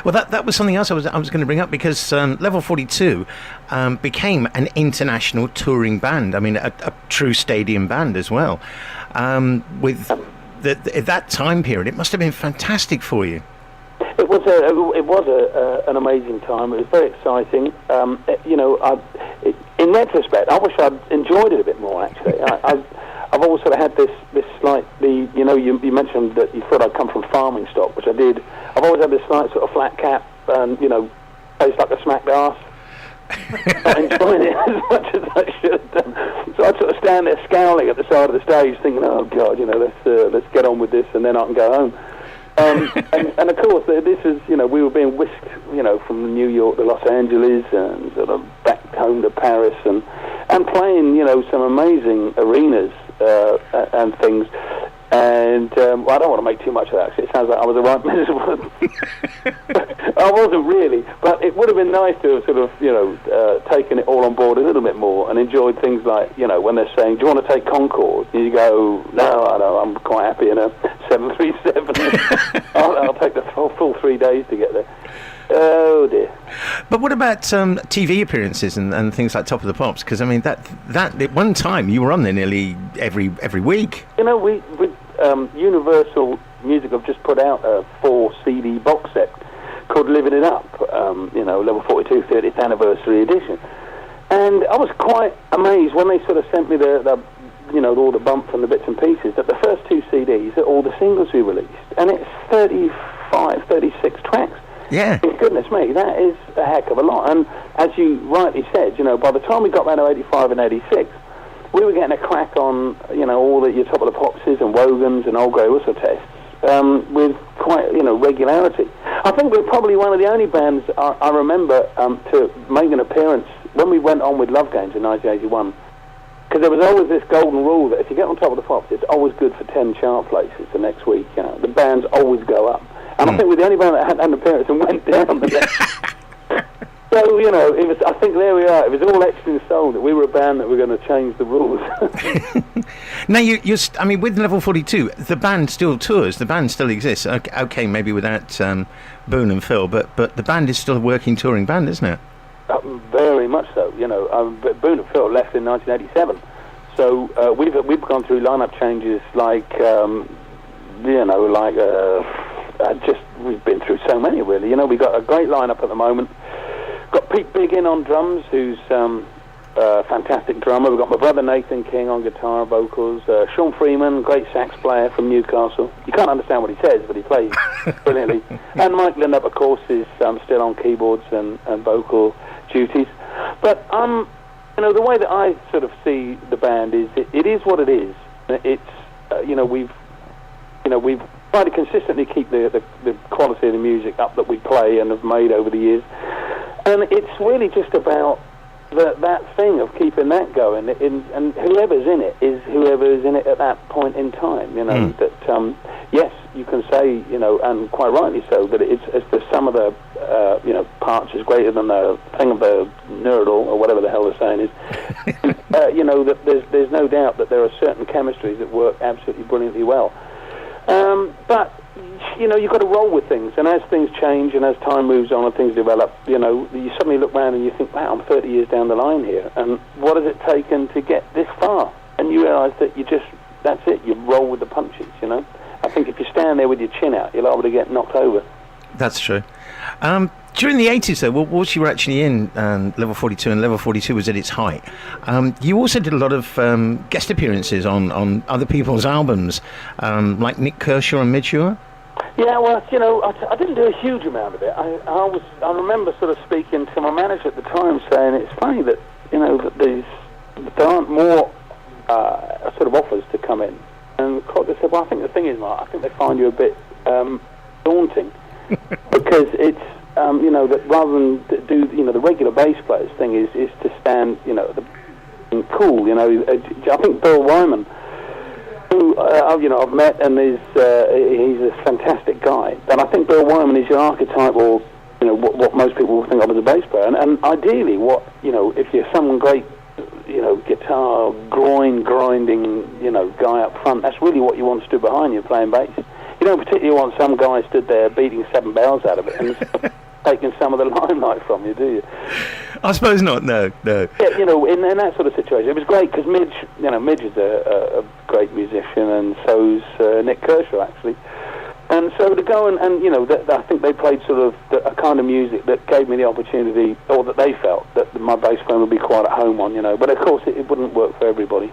Well, that was something else I was going to bring up, because Level 42 became an international touring band. I mean, a true stadium band as well. With at that time period, it must have been fantastic for you. It was an amazing time. It was very exciting. In retrospect, I wish I'd enjoyed it a bit more. Actually, I've always sort of had this slightly, you mentioned that you thought I'd come from farming stock, which I did. I've always had this slight sort of flat cap and, tastes like a smacked arse. Not enjoying it as much as I should have done. So I'd sort of stand there scowling at the side of the stage thinking, oh God, let's get on with this and then I can go home. And of course, this is, we were being whisked, from New York to Los Angeles and sort of back home to Paris and playing, some amazing arenas and things. And I don't want to make too much of that, actually. It sounds like I was a right miserable. I wasn't really, but it would have been nice to have sort of, taken it all on board a little bit more and enjoyed things like, when they're saying, do you want to take Concorde? You go, no, I don't, I'm quite happy in a 737. I'll take the full 3 days to get there. Oh dear. But what about TV appearances and things like Top of the Pops? Because I mean, that at one time you were on there nearly every week. We Universal Music have just put out a 4 CD box set called Living It Up. Level 42 30th anniversary edition. And I was quite amazed when they sort of sent me the all the bumps and the bits and pieces, that the first 2 CDs are all the singles we released, and it's 35, 36 tracks. Yeah. Goodness me, that is a heck of a lot. And as you rightly said, by the time we got round to 85 and 86, we were getting a crack on, all your Top of the Popses and Wogans and Old Grey Whistle tests with quite, regularity. I think we're probably one of the only bands I remember to make an appearance when we went on with Love Games in 1981. Because there was always this golden rule that if you get on Top of the Pops, it's always good for 10 chart places the next week. The bands always go up. And I think we're the only band that had an appearance and went down the next. So, it was, I think there we are. It was all etched in stone that we were a band that were going to change the rules. Now, with Level 42, the band still tours. The band still exists. Okay, maybe without Boone and Phil, but the band is still a working touring band, isn't it? Very much so. Boone and Phil left in 1987. So we've gone through lineup changes we've been through so many, really. We've got a great lineup at the moment. Got Pete Biggin on drums, who's a fantastic drummer. We've got my brother Nathan King on guitar, vocals. Sean Freeman, great sax player from Newcastle. You can't understand what he says, but he plays brilliantly. And Mike Lindup, of course, is still on keyboards and vocal duties. But the way that I sort of see the band is it is what it is. It's we've tried to consistently keep the quality of the music up that we play and have made over the years. And it's really just about that thing of keeping that going. And whoever's in it is whoever is in it at that point in time. That yes, you can say, and quite rightly so, that it's the sum of the parts is greater than the thing of the nerdle, or whatever the hell they're saying is. That there's no doubt that there are certain chemistries that work absolutely brilliantly well. But you've got to roll with things, and as things change and as time moves on and things develop, you suddenly look around and you think, wow, I'm 30 years down the line here, and what has it taken to get this far? And you realise that that's it, you roll with the punches, I think if you stand there with your chin out, you're liable to get knocked over. That's true. During the 80s, though, whilst you were actually in Level 42, and Level 42 was at its height, you also did a lot of guest appearances on other people's albums, like Nick Kershaw and Midge Ure. Yeah, well, I didn't do a huge amount of it. I remember sort of speaking to my manager at the time, saying it's funny that that there aren't more sort of offers to come in. And they said, well, I think the thing is, Mark, I think they find you a bit daunting because it's that rather than do the regular bass players thing is to stand cool. I think Bill Wyman, who I've met, and he's a fantastic guy. And I think Bill Wyman is your archetype, or what most people will think of as a bass player. And ideally, if you're someone great, guitar grinding, guy up front, that's really what you want to do behind you playing bass. you don't particularly want some guy stood there beating 7 bells out of it and taking some of the limelight from you, do you? I suppose not. No. Yeah, you know, in that sort of situation, it was great because Midge is a great musician, and so's Nick Kershaw actually. And so to go and you know, I think they played sort of a kind of music that gave me the opportunity, or that they felt that my bass playing would be quite at home on, you know. But of course, it wouldn't work for everybody.